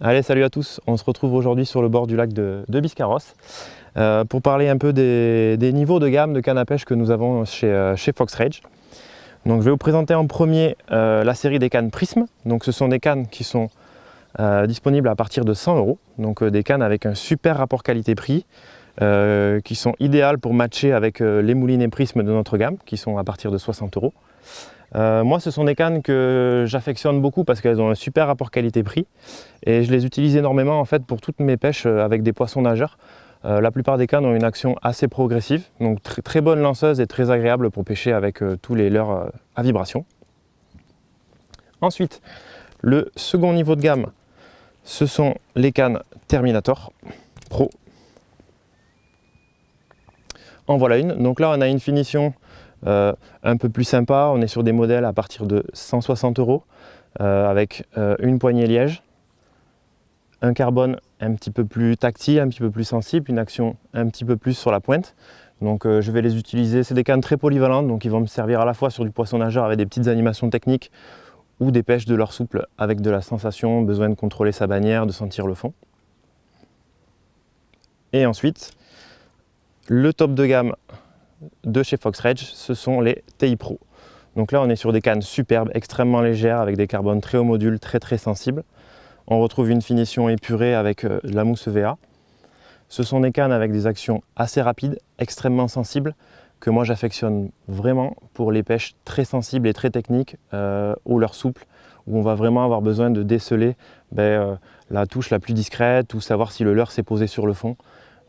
Allez, salut à tous, on se retrouve aujourd'hui sur le bord du lac de Biscarrosse pour parler un peu des niveaux de gamme de canne à pêche que nous avons chez Fox Rage. Donc, je vais vous présenter en premier la série des cannes Prism. Donc, ce sont des cannes qui sont disponibles à partir de 100 €, donc des cannes avec un super rapport qualité-prix qui sont idéales pour matcher avec les moulinets Prism de notre gamme qui sont à partir de 60 €. Moi, ce sont des cannes que j'affectionne beaucoup parce qu'elles ont un super rapport qualité-prix et je les utilise énormément en fait pour toutes mes pêches avec des poissons nageurs. La plupart des cannes ont une action assez progressive, donc très bonne lanceuse et très agréable pour pêcher avec tous les leurres à vibration. Ensuite, le second niveau de gamme, ce sont les cannes Terminator Pro. En voilà une. Donc là, on a une finition un peu plus sympa. On est sur des modèles à partir de 160 € avec une poignée liège, un carbone un petit peu plus tactile, un petit peu plus sensible, une action un petit peu plus sur la pointe. Donc je vais les utiliser. C'est des cannes très polyvalentes, donc ils vont me servir à la fois sur du poisson nageur avec des petites animations techniques ou des pêches de leurre souple avec de la sensation, besoin de contrôler sa bannière, de sentir le fond. Et ensuite, le top de gamme de chez Fox Rage, ce sont les TI Pro. Donc là, on est sur des cannes superbes, extrêmement légères, avec des carbones très haut module, très sensibles. On retrouve une finition épurée avec de la mousse EVA. Ce sont des cannes avec des actions assez rapides, extrêmement sensibles, que moi j'affectionne vraiment pour les pêches très sensibles et très techniques au leurre souple, où on va vraiment avoir besoin de déceler la touche la plus discrète ou savoir si le leurre s'est posé sur le fond.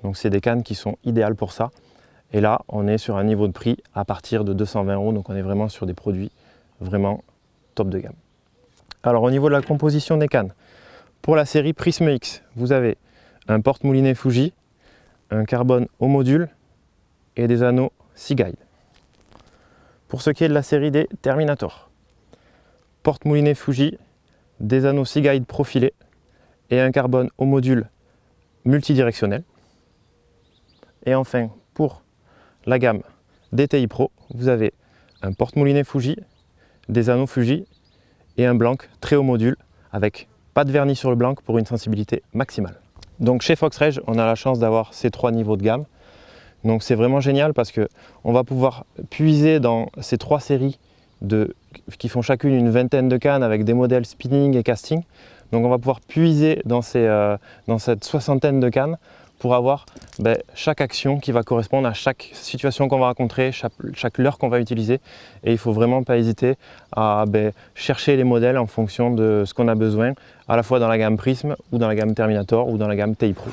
Donc c'est des cannes qui sont idéales pour ça. Et là, on est sur un niveau de prix à partir de 220 €, donc on est vraiment sur des produits vraiment top de gamme. Alors au niveau de la composition des cannes, pour la série Prism X, vous avez un porte-moulinet Fuji, un carbone haut module et des anneaux Seaguide. Pour ce qui est de la série des Terminator, porte-moulinet Fuji, des anneaux Seaguide profilés et un carbone haut module multidirectionnel. Et enfin, pour la gamme des TI Pro, vous avez un porte-moulinet Fuji, des anneaux Fuji et un blanc très haut module avec pas de vernis sur le blanc pour une sensibilité maximale. Donc chez Fox Rage, on a la chance d'avoir ces trois niveaux de gamme. Donc c'est vraiment génial parce qu'on va pouvoir puiser dans ces trois séries qui font chacune une vingtaine de cannes avec des modèles spinning et casting. Donc on va pouvoir puiser dans cette soixantaine de cannes pour avoir chaque action qui va correspondre à chaque situation qu'on va rencontrer, chaque leurre qu'on va utiliser. Et il ne faut vraiment pas hésiter à chercher les modèles en fonction de ce qu'on a besoin, à la fois dans la gamme Prism ou dans la gamme Terminator ou dans la gamme TI Pro.